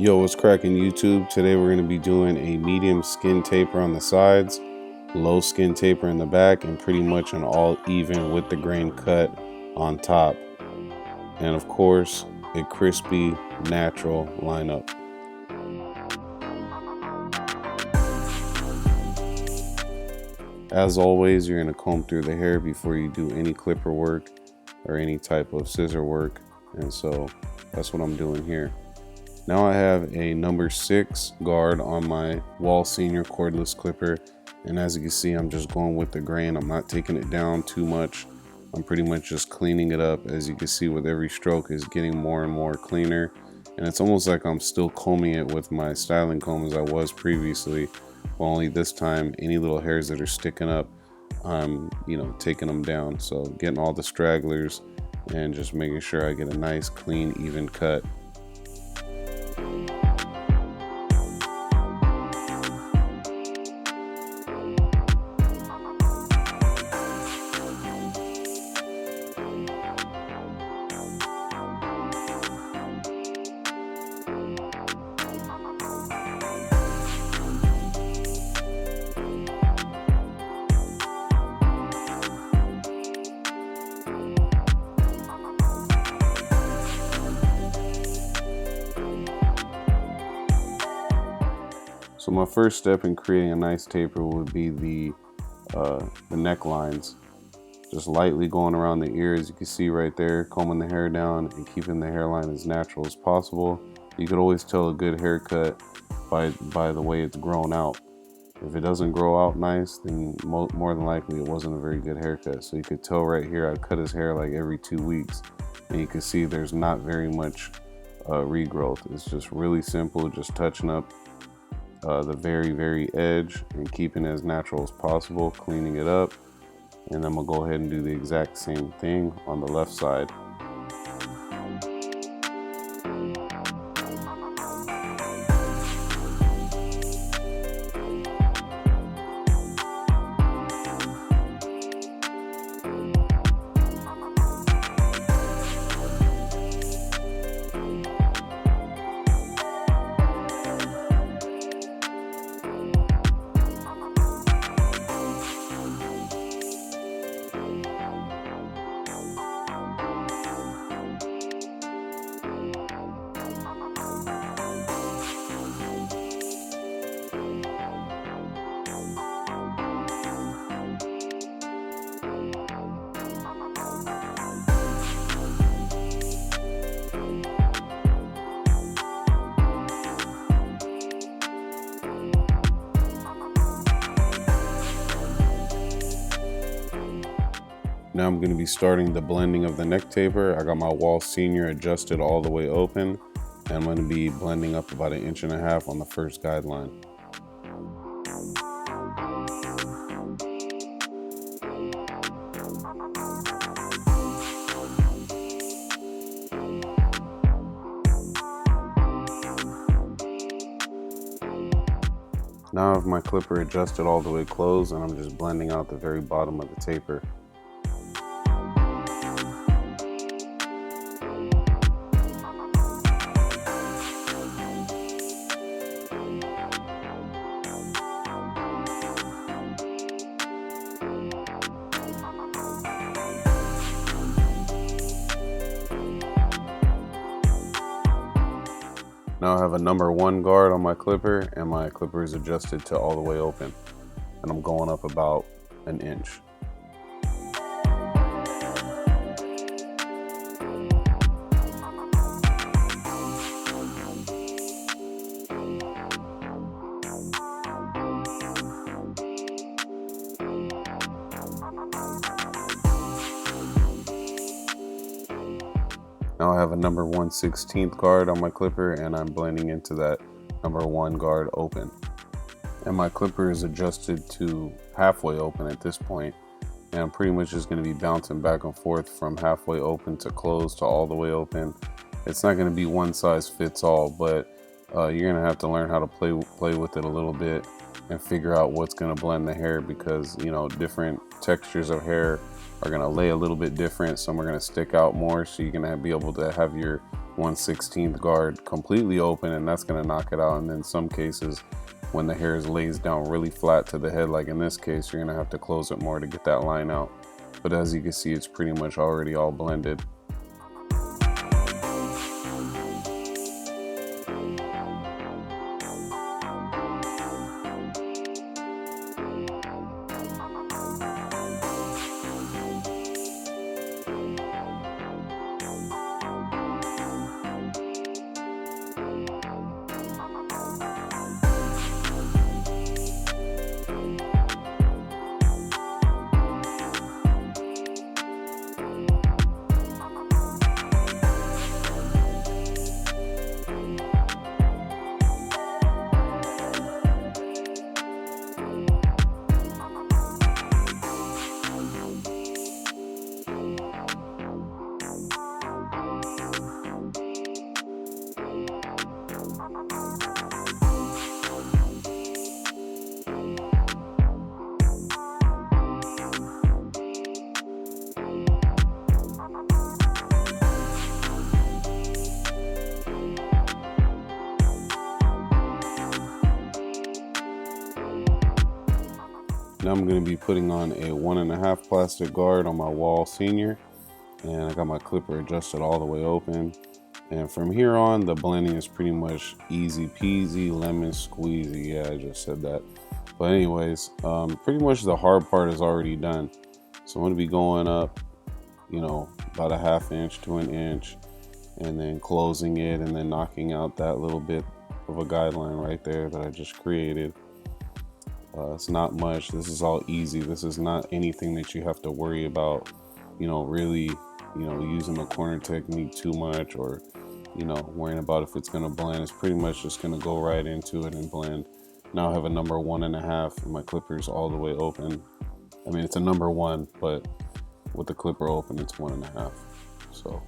Yo, what's cracking YouTube? Today we're going to be doing a medium skin taper on the sides, low skin taper in the back, and pretty much an all even with the grain cut on top. And of course, a crispy, natural lineup. As always, you're going to comb through the hair before you do any clipper work or any type of scissor work. And so that's what I'm doing here. Now I have a number 6 guard on my Wall Senior cordless clipper, and as you can see, I'm just going with the grain. I'm not taking it down too much. I'm pretty much just cleaning it up. As you can see, with every stroke is getting more and more cleaner, and it's almost like I'm still combing it with my styling comb as I was previously, but only this time any little hairs that are sticking up, I'm taking them down. So getting all the stragglers and just making sure I get a nice clean even cut. So my first step in creating a nice taper would be the necklines. Just lightly going around the ear, as you can see right there, combing the hair down and keeping the hairline as natural as possible. You could always tell a good haircut by the way it's grown out. If it doesn't grow out nice, then more than likely it wasn't a very good haircut. So you could tell right here, I cut his hair like every 2 weeks, and you can see there's not very much regrowth. It's just really simple, just touching up the very edge and keeping it as natural as possible, cleaning it up, and then we'll go ahead and do the exact same thing on the left side. Now I'm going to be starting the blending of the neck taper. I got my Wall Senior adjusted all the way open, and I'm going to be blending up about 1.5 inches on the first guideline. Now I have my clipper adjusted all the way closed, and I'm just blending out the very bottom of the taper. Now I have a number 1 guard on my clipper, and my clipper is adjusted to all the way open, and I'm going up about 1 inch. Now I have a number 1/16 guard on my clipper, and I'm blending into that number 1 guard open. And my clipper is adjusted to halfway open at this point, and I'm pretty much just going to be bouncing back and forth from halfway open to closed to all the way open. It's not going to be one size fits all, but you're going to have to learn how to play with it a little bit and figure out what's going to blend the hair, because you know, different textures of hair are going to lay a little bit different. Some are going to stick out more, so you're going to be able to have your 1/16 guard completely open, and that's going to knock it out. And then some cases, when the hair lays down really flat to the head, like in this case, you're going to have to close it more to get that line out. But as you can see, it's pretty much already all blended. Now I'm going to be putting on a 1.5 plastic guard on my wall senior, and I got my clipper adjusted all the way open. And from here on, the blending is pretty much easy peasy, lemon squeezy. Yeah, I just said that. But anyways, pretty much the hard part is already done. So I'm going to be going up, you know, about a 1/2 inch to 1 inch, and then closing it, and then knocking out that little bit of a guideline right there that I just created. It's not much. This is all easy. This is not anything that you have to worry about, you know, really, you know, using the corner technique too much, or, you know, worrying about if it's going to blend. It's pretty much just going to go right into it and blend. Now I have a number 1.5, and my clipper's all the way open. I mean, it's a number 1, but with the clipper open, it's 1.5. So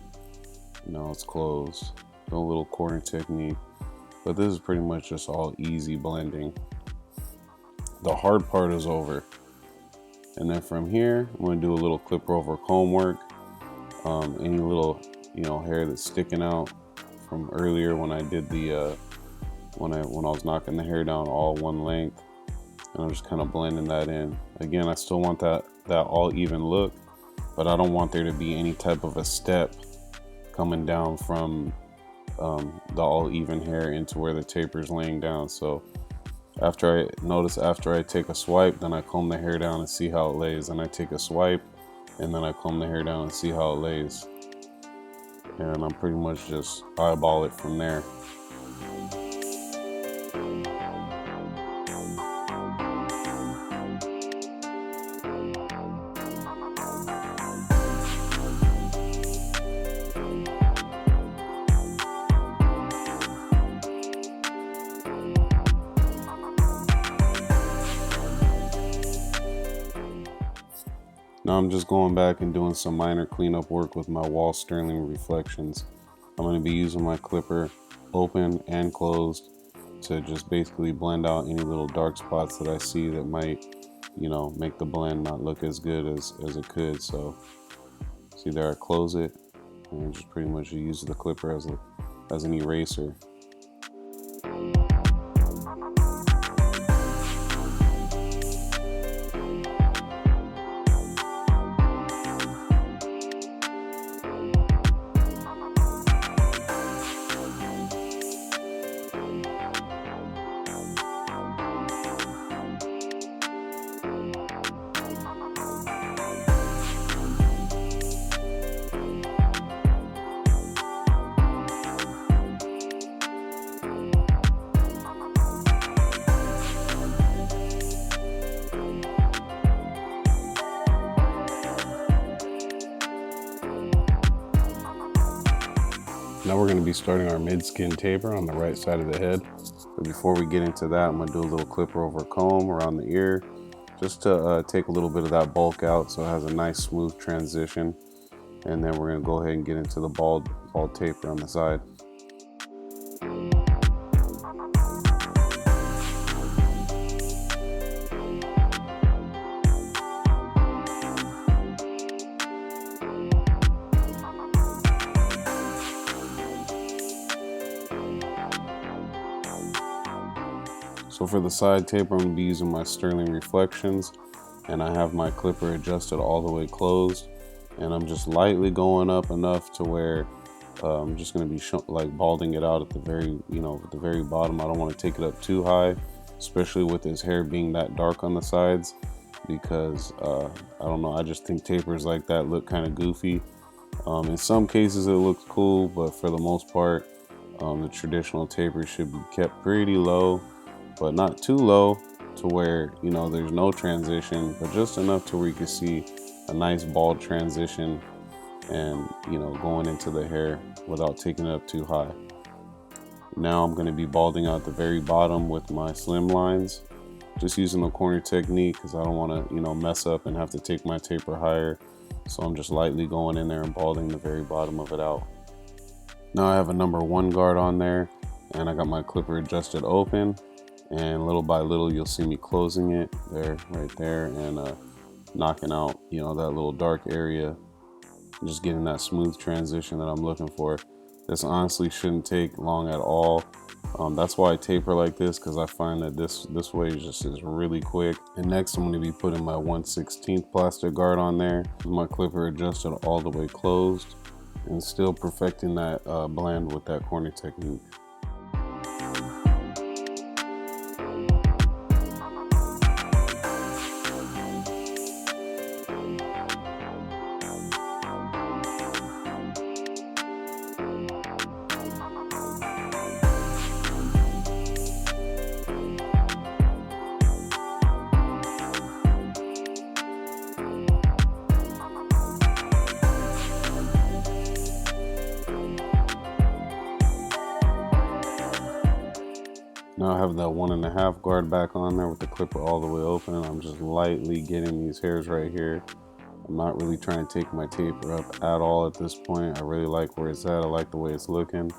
now it's closed. No little corner technique, but this is pretty much just all easy blending. The hard part is over. And then from here, I'm going to do a little clipper over comb work. Any little, you know, hair that's sticking out from earlier when I did the when I was knocking the hair down all one length, and I'm just kind of blending that in. Again, I still want that all even look, but I don't want there to be any type of a step coming down from the all even hair into where the taper is laying down. So after I take a swipe, then I comb the hair down and see how it lays. And I take a swipe, and then I comb the hair down and see how it lays. And I'm pretty much just eyeball it from there. Now I'm just going back and doing some minor cleanup work with my wall sterling reflections. I'm going to be using my clipper open and closed to just basically blend out any little dark spots that I see that might, you know, make the blend not look as good as it could. So see there, I close it and just pretty much use the clipper as an eraser. Now we're going to be starting our mid-skin taper on the right side of the head. But before we get into that, I'm going to do a little clipper over comb around the ear, just to take a little bit of that bulk out so it has a nice smooth transition. And then we're going to go ahead and get into the bald taper on the side. So for the side taper, I'm going to be using my Sterling Reflections, and I have my clipper adjusted all the way closed, and I'm just lightly going up enough to where I'm just going to be like balding it out at the very, at the very bottom. I don't want to take it up too high, especially with his hair being that dark on the sides, because I don't know, I just think tapers like that look kind of goofy. In some cases it looks cool, but for the most part, the traditional taper should be kept pretty low, but not too low to where, there's no transition, but just enough to where you can see a nice bald transition and, going into the hair without taking it up too high. Now I'm going to be balding out the very bottom with my slim lines, just using the corner technique because I don't want to, mess up and have to take my taper higher. So I'm just lightly going in there and balding the very bottom of it out. Now I have a number 1 guard on there, and I got my clipper adjusted open, and little by little you'll see me closing it there, right there, and knocking out, that little dark area, just getting that smooth transition that I'm looking for. This honestly shouldn't take long at all. That's why I taper like this, because I find that this way is really quick. And next I'm going to be putting my 1/16 plastic guard on there with my clipper adjusted all the way closed, and still perfecting that blend with that corner technique. Now I have that 1.5 guard back on there with the clipper all the way open. I'm just lightly getting these hairs right here. I'm not really trying to take my taper up at all at this point. I really like where it's at. I like the way it's looking.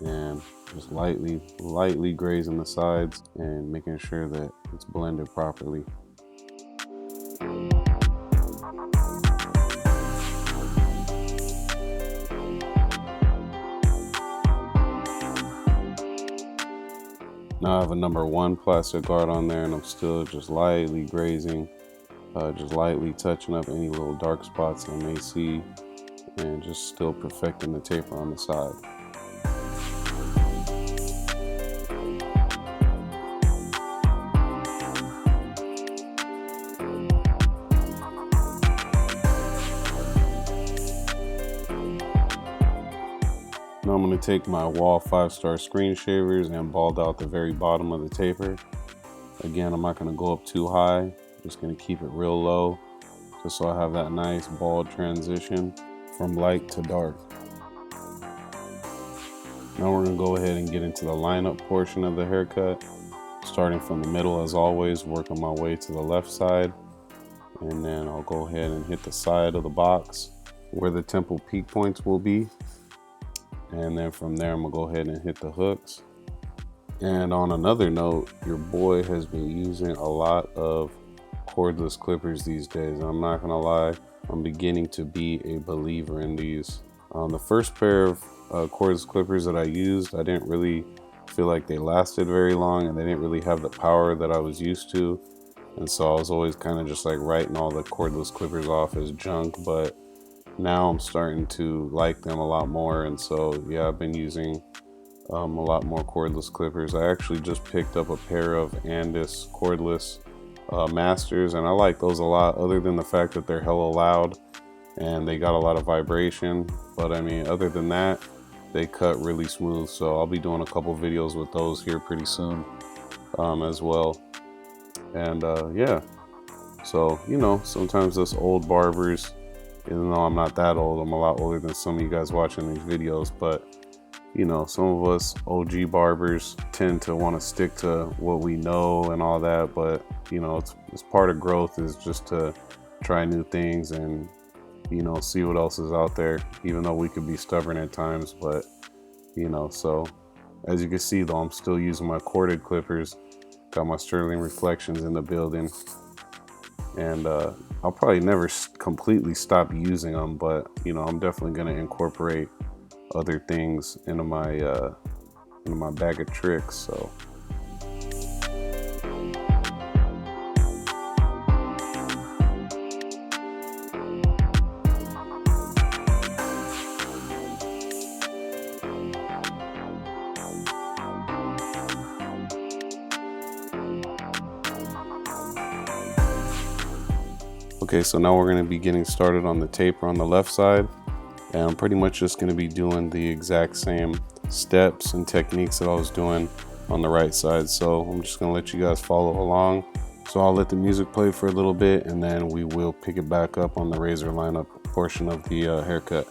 And just lightly grazing the sides and making sure that it's blended properly. Now I have a number 1 plastic guard on there, and I'm still just lightly grazing, just lightly touching up any little dark spots I may see, and just still perfecting the taper on the side. Now I'm going to take my Wall 5-star screen shavers and bald out the very bottom of the taper. Again, I'm not going to go up too high, I'm just going to keep it real low, just so I have that nice bald transition from light to dark. Now we're going to go ahead and get into the lineup portion of the haircut, starting from the middle as always, working my way to the left side, and then I'll go ahead and hit the side of the box where the temple peak points will be. And then from there, I'm gonna go ahead and hit the hooks. And on another note, your boy has been using a lot of cordless clippers these days. And I'm not gonna lie, I'm beginning to be a believer in these. The first pair of cordless clippers that I used, I didn't really feel like they lasted very long, and they didn't really have the power that I was used to. And so I was always kind of just like writing all the cordless clippers off as junk, but now I'm starting to like them a lot more. And so yeah, I've been using a lot more cordless clippers. I actually just picked up a pair of Andis cordless masters, and I like those a lot, other than the fact that they're hella loud and they got a lot of vibration. But I mean, other than that, they cut really smooth. So I'll be doing a couple videos with those here pretty soon as well. And yeah, so sometimes us old barbers, even though I'm not that old, I'm a lot older than some of you guys watching these videos, but some of us OG barbers tend to want to stick to what we know and all that. But it's part of growth, is just to try new things and see what else is out there, even though we could be stubborn at times. But so as you can see though, I'm still using my corded clippers. Got my Sterling Reflections in the building, and I'll probably never completely stop using them, but I'm definitely going to incorporate other things into my bag of tricks. So Okay, so now we're going to be getting started on the taper on the left side, and I'm pretty much just going to be doing the exact same steps and techniques that I was doing on the right side. So I'm just going to let you guys follow along. So I'll let the music play for a little bit, and then we will pick it back up on the razor lineup portion of the haircut.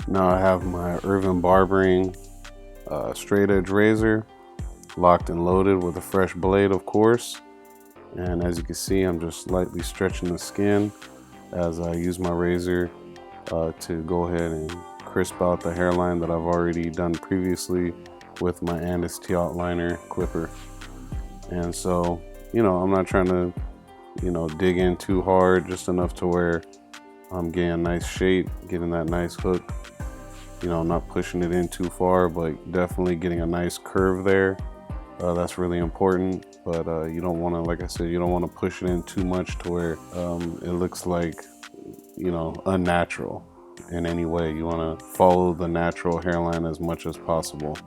Now I have my Irvin Barbering straight edge razor locked and loaded with a fresh blade, of course. And as you can see, I'm just lightly stretching the skin as I use my razor to go ahead and crisp out the hairline that I've already done previously with my Andis T-outliner clipper. And so, you know, I'm not trying to, you know, dig in too hard, just enough to where I'm getting a nice shape, getting that nice hook. You know, not pushing it in too far, but definitely getting a nice curve there. That's really important, but you don't want to, like I said, you don't want to push it in too much to where it looks like, you know, unnatural in any way. You want to follow the natural hairline as much as possible.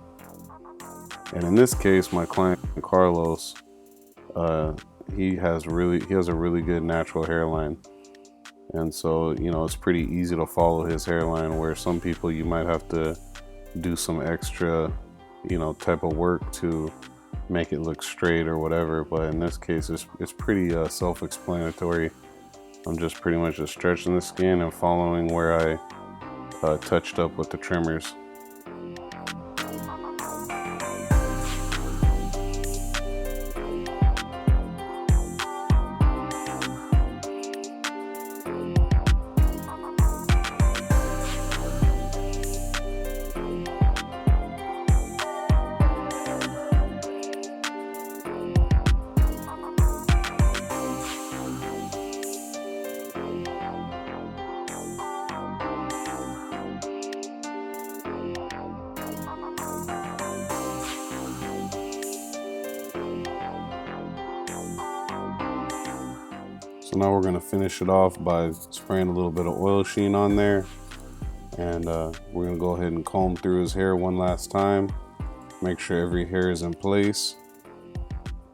And in this case, my client Carlos, he has a really good natural hairline. And so, you know, it's pretty easy to follow his hairline, where some people you might have to do some extra, you know, type of work to make it look straight or whatever, but in this case it's pretty self-explanatory. I'm just pretty much just stretching the skin and following where I touched up with the trimmers. So now we're gonna finish it off by spraying a little bit of oil sheen on there. And we're gonna go ahead and comb through his hair one last time. Make sure every hair is in place.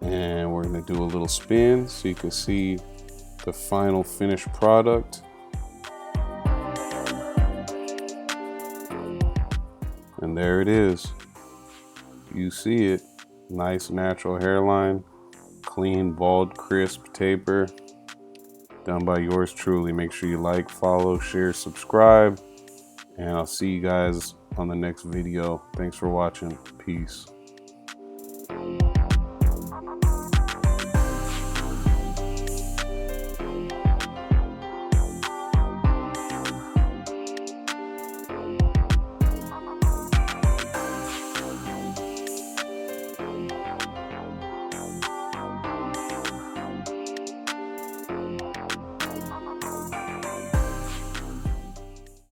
And we're gonna do a little spin so you can see the final finished product. And there it is. You see it. Nice natural hairline. Clean, bald, crisp taper. Done by yours truly. Make sure you like, follow, share, subscribe, and I'll see you guys on the next video. Thanks for watching. Peace.